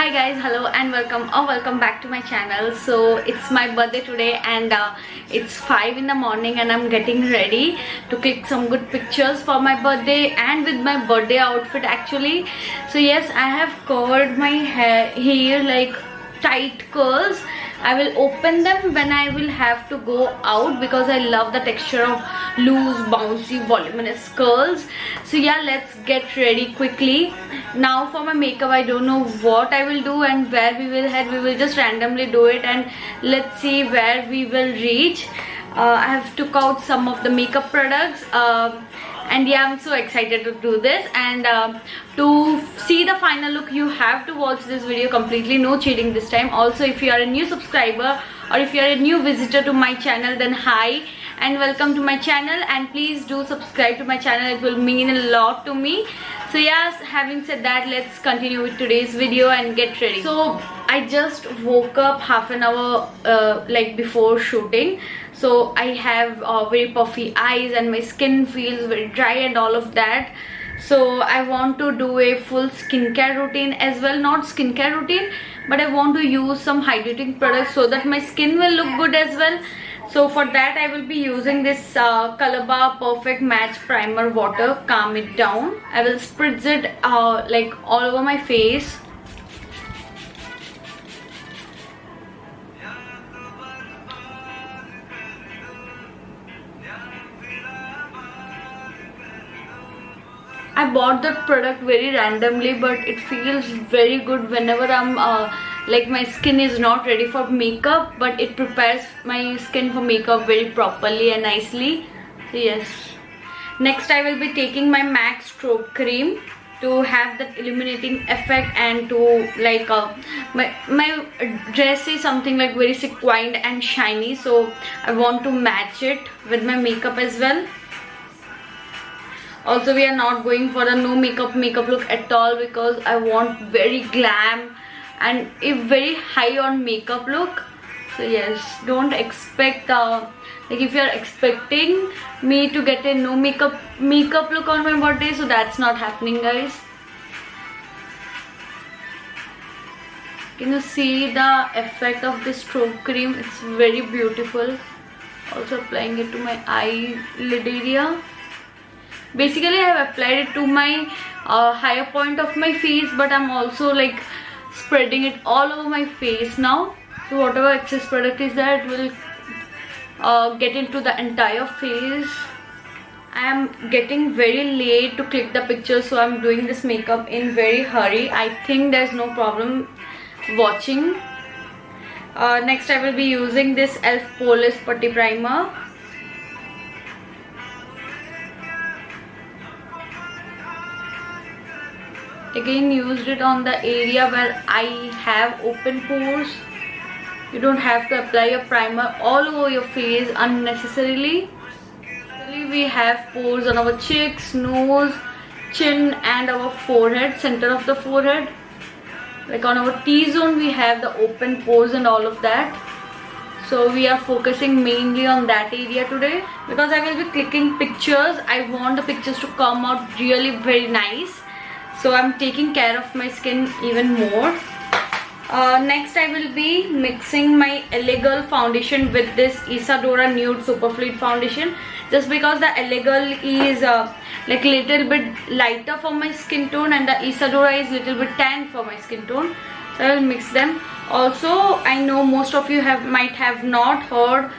Hi guys, hello and welcome back to my channel. So it's my birthday today and it's 5 in the morning and I'm getting ready to click some good pictures for my birthday and with my birthday outfit actually. So yes, I have curled my hair like tight curls. I will open them when I will have to go out because I love the texture of loose, bouncy, voluminous curls. So yeah, let's get ready quickly. Now for my makeup, I don't know what I will do and where we will head. We will just randomly do it and let's see where we will reach. I have took out some of the makeup products. And yeah, I'm so excited to do this, and to see the final look you have to watch this video completely, no cheating this time. Also, if you are a new subscriber or if you are a new visitor to my channel, then hi and welcome to my channel, and please do subscribe to my channel. It will mean a lot to me. So yes, having said that, let's continue with today's video and get ready. So I just woke up half an hour like before shooting. So I have very puffy eyes and my skin feels very dry and all of that. So I want to do a full skincare routine as well. Not skincare routine, but I want to use some hydrating products so that my skin will look good as well. So for that I will be using this Color Perfect Match Primer Water. Calm it down. I will spritz it like all over my face. I bought that product very randomly, but it feels very good whenever I'm like my skin is not ready for makeup, but it prepares my skin for makeup very properly and nicely. So yes, next I will be taking my MAC Stroke Cream to have that illuminating effect, and to like my dress is something like very sequined and shiny, so I want to match it with my makeup as well. Also, we are not going for a no makeup look at all because I want very glam and a very high on makeup look. So yes, don't expect like if you are expecting me to get a no makeup look on my birthday, so that's not happening, guys. Can you see the effect of this stroke cream? It's very beautiful. Also applying it to my eyelid area. Basically I have applied it to my higher point of my face, but I'm also like spreading it all over my face now. So whatever excess product is there, it will get into the entire face. I am getting very late to click the picture, so I'm doing this makeup in very hurry. I think there's no problem watching. Next I will be using this e.l.f. Polish Putty Primer. Again, used it on the area where I have open pores. You don't have to apply your primer all over your face unnecessarily. We have pores on our cheeks, nose, chin and our forehead, center of the forehead. Like on our T-zone we have the open pores and all of that. So we are focusing mainly on that area today because I will be clicking pictures. I want the pictures to come out really very nice. So I'm taking care of my skin even more. Next I will be mixing my Illegal foundation with this Isadora Nude Superfluid foundation, just because the Illegal is like little bit lighter for my skin tone and the Isadora is little bit tan for my skin tone. So I will mix them. Also, I know most of you might have not heard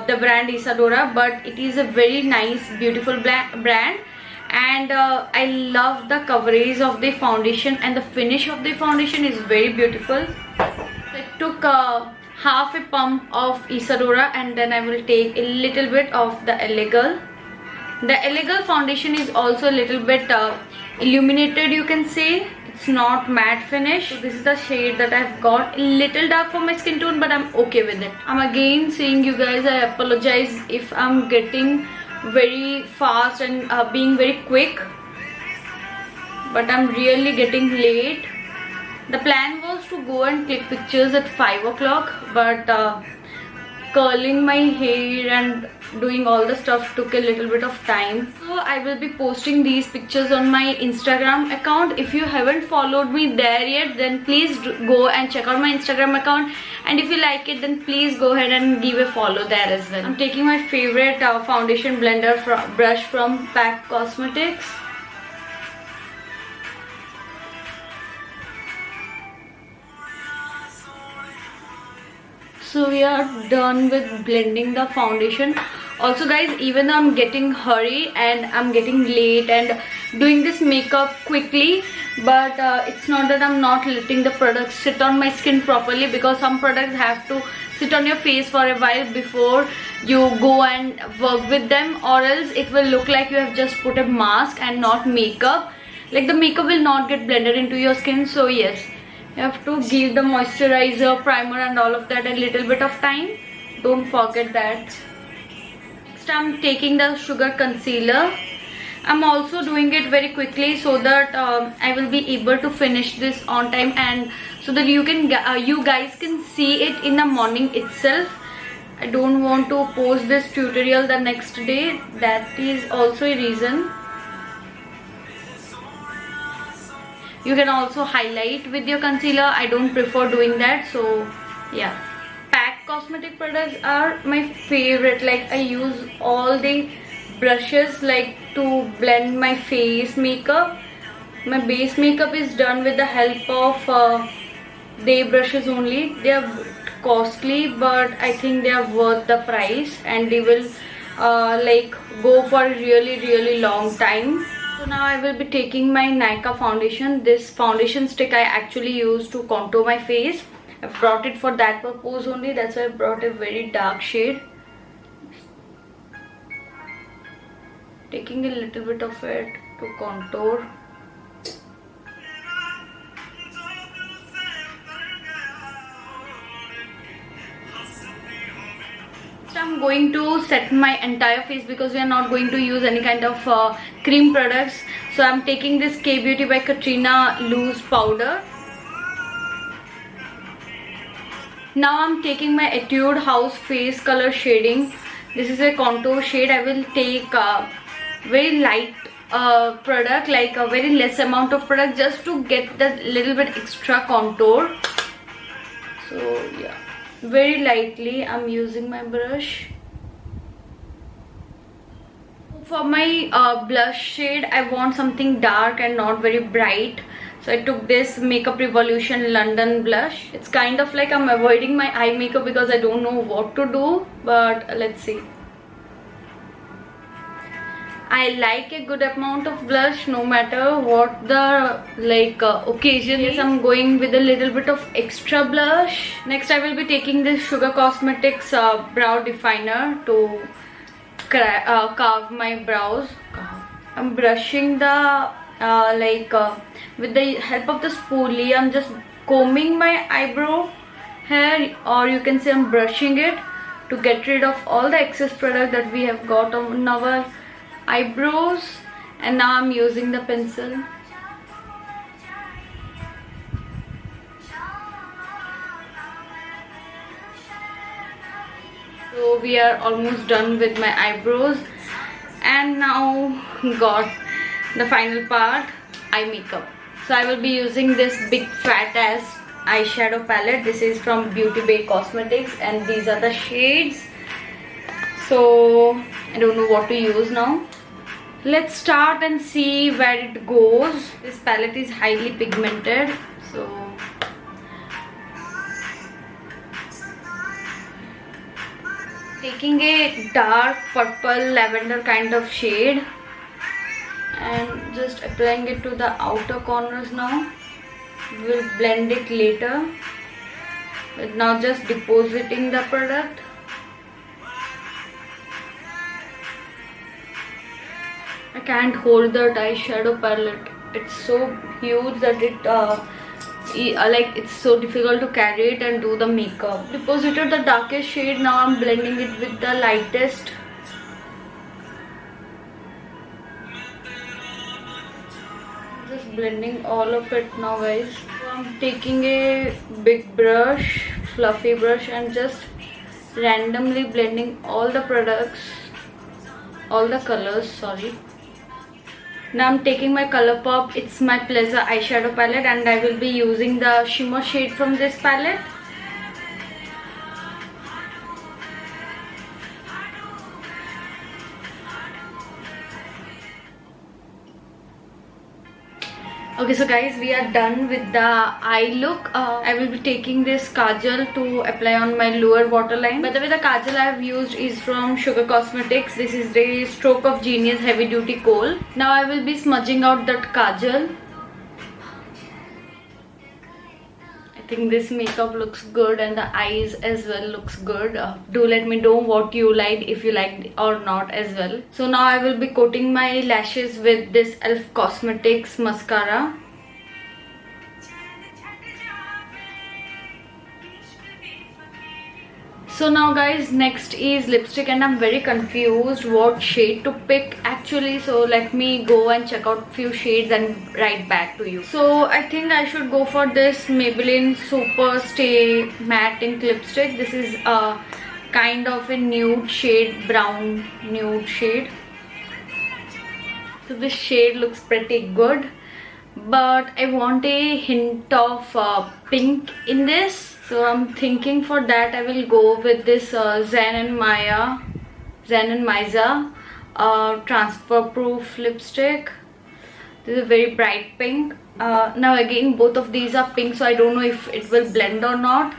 the brand Isadora, but it is a very nice, beautiful brand. And I love the coverage of the foundation, and the finish of the foundation is very beautiful. I took half a pump of Isadora and then I will take a little bit of the Illegal. The Illegal foundation is also a little bit illuminated, you can say. It's not matte finish. So this is the shade that I've got. A little dark for my skin tone, but I'm okay with it. I'm again saying you guys, I apologize if I'm getting very fast and being very quick, but I'm really getting late. The plan was to go and click pictures at 5 o'clock, but curling my hair and doing all the stuff took a little bit of time. So I will be posting these pictures on my Instagram account. If you haven't followed me there yet, then please go and check out my Instagram account, and if you like it, then please go ahead and give a follow there as well. I'm taking my favorite foundation blender brush from Pack Cosmetics. So we are done with blending the foundation. Also guys, even though I'm getting hurry and I'm getting late and doing this makeup quickly, but it's not that I'm not letting the products sit on my skin properly, because some products have to sit on your face for a while before you go and work with them, or else it will look like you have just put a mask and not makeup. Like the makeup will not get blended into your skin. So yes, you have to give the moisturizer, primer and all of that a little bit of time. Don't forget that. Next I'm taking the sugar concealer. I'm also doing it very quickly so that I will be able to finish this on time, and so that you guys can see it in the morning itself. I don't want to post this tutorial the next day. That is also a reason. You can also highlight with your concealer. I don't prefer doing that. So yeah, Pack cosmetic products are my favorite. Like I use all the brushes like to blend my face makeup. My base makeup is done with the help of day brushes only. They are costly, but I think they are worth the price, and they will like go for a really long time. So now I will be taking my Nykaa foundation. This foundation stick I actually use to contour my face. I brought it for that purpose only. That's why I brought a very dark shade. Taking a little bit of it to contour. I'm going to set my entire face, because we are not going to use any kind of cream products. So I'm taking this K Beauty by Katrina loose powder. Now I'm taking my Etude House face color shading. This is a contour shade. I will take a very light product, like a very less amount of product, just to get that little bit extra contour. So yeah, very lightly I'm using my brush. For my blush shade, I want something dark and not very bright. So I took this Makeup Revolution London blush. It's kind of like I'm avoiding my eye makeup because I don't know what to do, but let's see. I like a good amount of blush no matter what the occasion is. I'm going with a little bit of extra blush. Next I will be taking this Sugar Cosmetics brow definer to carve my brows. I'm brushing the with the help of the spoolie. I'm just combing my eyebrow hair, or you can say I'm brushing it to get rid of all the excess product that we have got on our eyebrows. And now I'm using the pencil. So we are almost done with my eyebrows, and now got the final part, eye makeup. So I will be using this big fat ass eyeshadow palette. This is from Beauty Bay Cosmetics, and these are the shades. So I don't know what to use now. Let's start and see where it goes. This palette is highly pigmented, so taking a dark purple lavender kind of shade and just applying it to the outer corners now. We'll blend it later, but now just depositing the product. I can't hold that eyeshadow palette. It's so huge that it's so difficult to carry it and do the makeup. Deposited the darkest shade. Now I'm blending it with the lightest. Just blending all of it now, guys. So I'm taking a big brush, fluffy brush, and just randomly blending all the products all the colors, sorry. Now I'm taking my Colourpop It's My Pleasure eyeshadow palette, and I will be using the shimmer shade from this palette. Okay, so guys, we are done with the eye look. I will be taking this kajal to apply on my lower waterline. By the way, the kajal I have used is from Sugar Cosmetics. This is the Stroke of Genius Heavy Duty Kohl. Now I will be smudging out that kajal. I think this makeup looks good and the eyes as well looks good. Do let me know what you liked, if you liked or not as well. So now I will be coating my lashes with this e.l.f. Cosmetics mascara. So now guys, next is lipstick, and I'm very confused what shade to pick actually. So let me go and check out few shades and write back to you. So I think I should go for this Maybelline Superstay Matte Ink Lipstick. This is a kind of a nude shade, brown nude shade. So this shade looks pretty good, but I want a hint of pink in this. So I'm thinking for that I will go with this Zen and Maiza transfer proof lipstick. This is a very bright pink. Now again, both of these are pink, so I don't know if it will blend or not.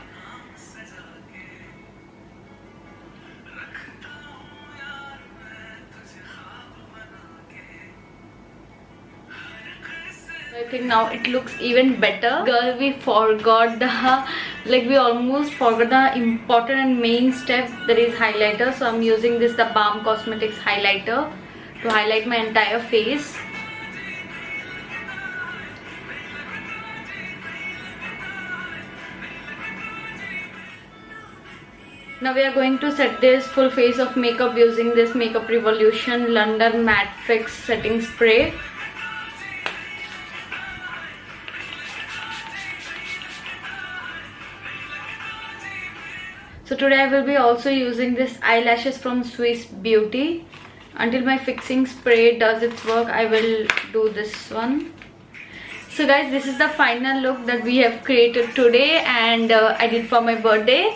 I think now it looks even better. Girl, we forgot the we almost forgot the important and main step, that is highlighter. So I'm using this the Balm Cosmetics highlighter to highlight my entire face. Now we are going to set this full face of makeup using this Makeup Revolution London Matte Fix Setting Spray. So today I will be also using this eyelashes from Swiss Beauty. Until my fixing spray does its work, I will do this one. So guys, this is the final look that we have created today, and I did for my birthday.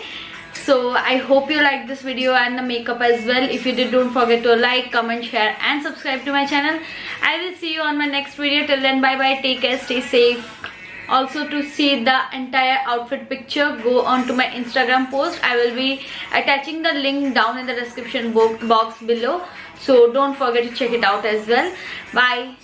So I hope you liked this video and the makeup as well. If you did, don't forget to like, comment, share and subscribe to my channel. I will see you on my next video. Till then, bye bye, take care, stay safe. Also, to see the entire outfit picture, go on to my Instagram post. I will be attaching the link down in the description box below. So don't forget to check it out as well. Bye.